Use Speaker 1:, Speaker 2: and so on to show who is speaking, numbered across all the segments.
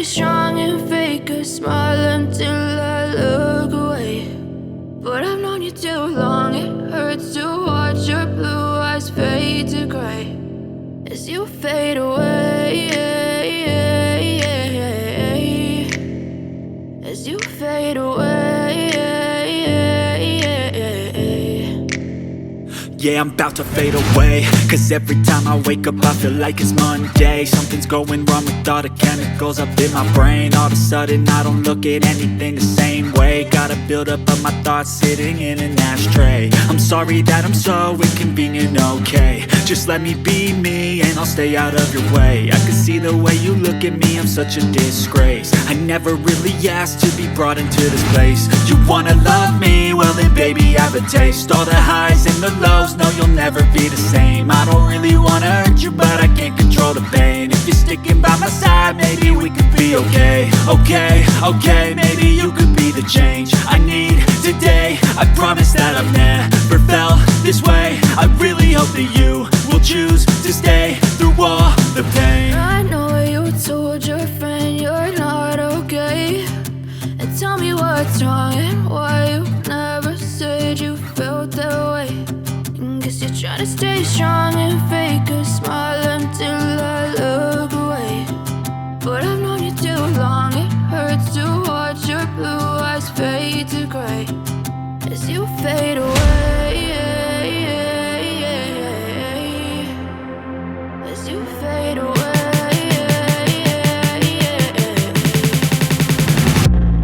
Speaker 1: stay strong and fake a smile until I look away. But I've known you too long, it hurts to watch your blue eyes fade to gray as you fade away, as you fade away.
Speaker 2: Yeah, I'm about to fade away, cause every time I wake up I feel like it's Monday. Something's going wrong with all the chemicals up in my brain. All of a sudden I don't look at anything the same way. Got a buildup of my thoughts sitting in an ashtray. I'm sorry that I'm so inconvenient, okay. Just let me be me and I'll stay out of your way. I can see the way you look at me, I'm such a disgrace. I never really asked to be brought into this place. You wanna love me? Well then baby I have a taste. All the highs and the lows, no, you'll never be the same. I don't really wanna hurt you, but I can't control the pain. If you're sticking by my side, maybe we could be okay. Okay, maybe you could be the change I need today. I promise that I've never felt this way. I really hope that you will choose to stay through all the pain.
Speaker 1: I know you told your friend you're not okay, and tell me what's wrong and why you never said you felt that way. Guess you're trying to stay strong and fake a smile until I look away. But I've known you too long, it hurts to watch your blue eyes fade to gray as you fade away, as you fade away,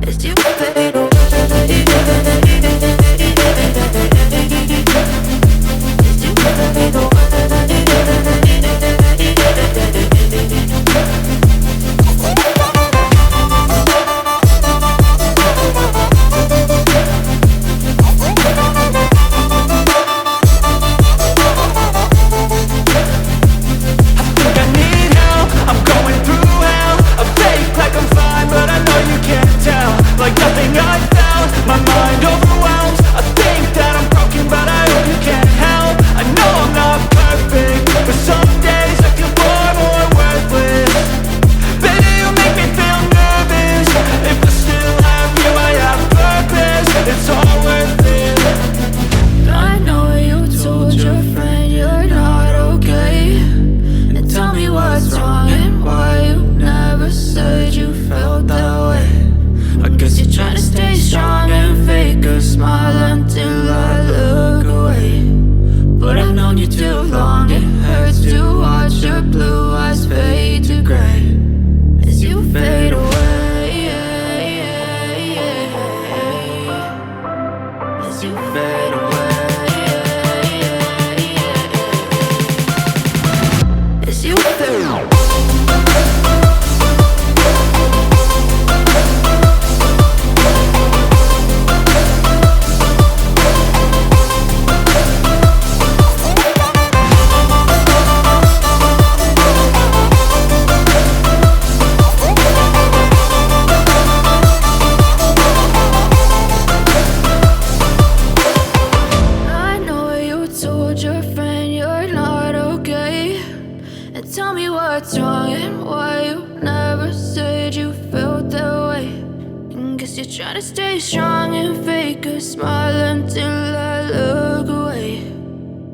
Speaker 1: as you fade away. Tell me what's wrong and why you never said you felt that way. Guess you're trying to stay strong and fake a smile until I look away.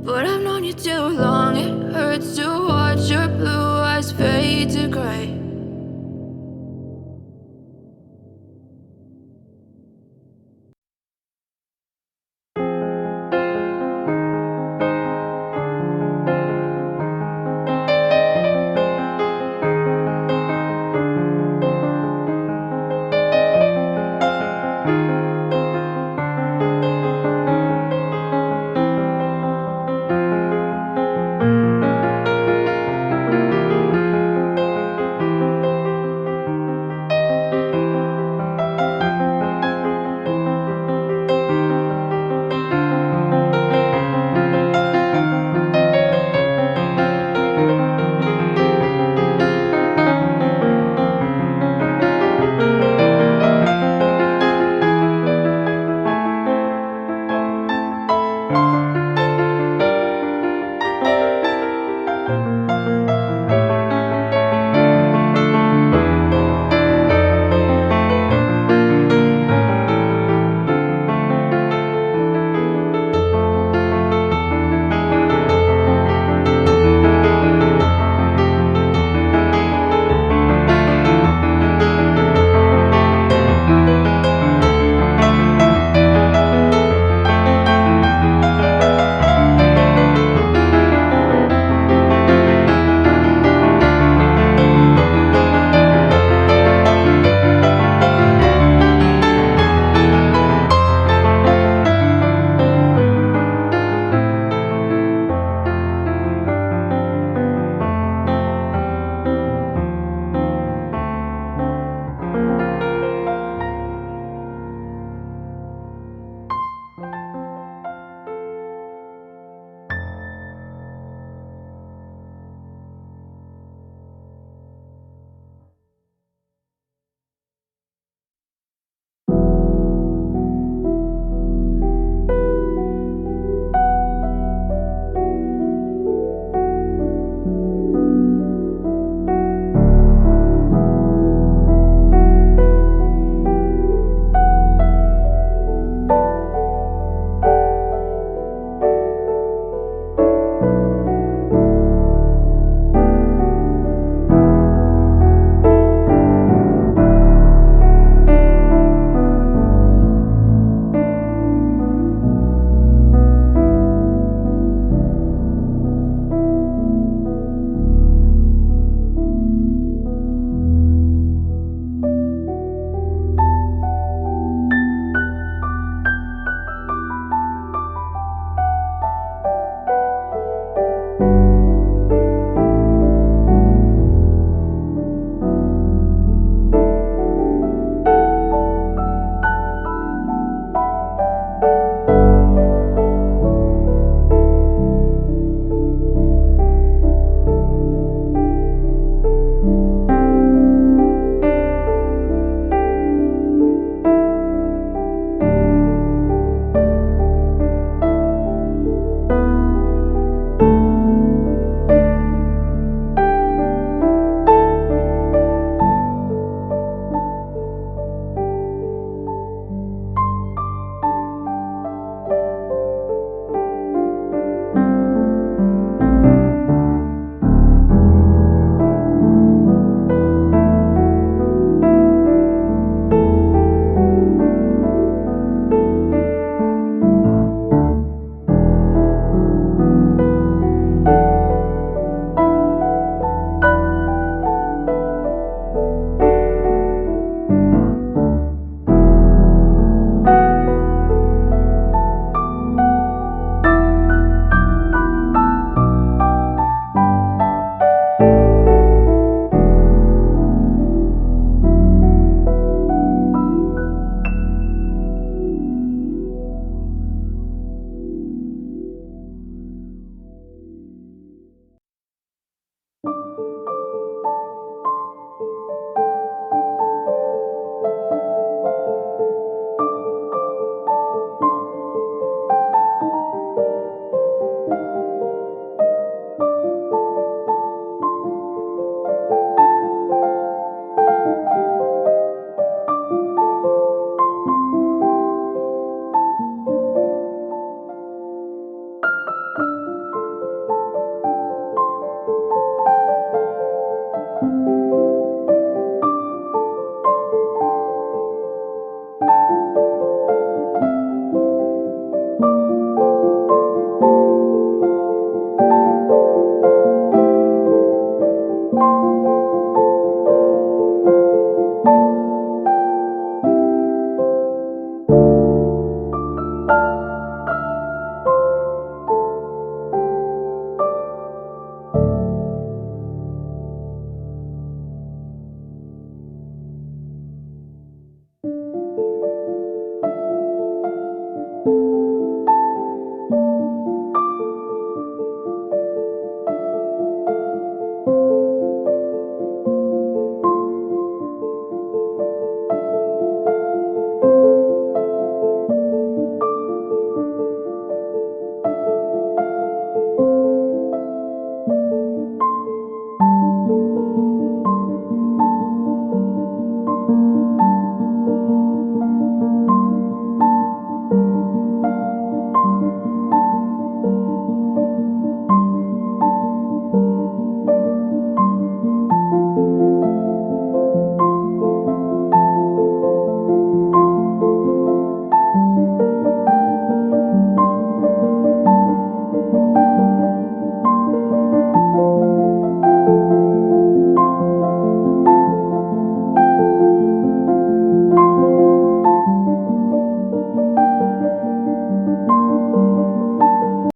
Speaker 1: But I've known you too long, it hurts to watch your blue eyes fade to gray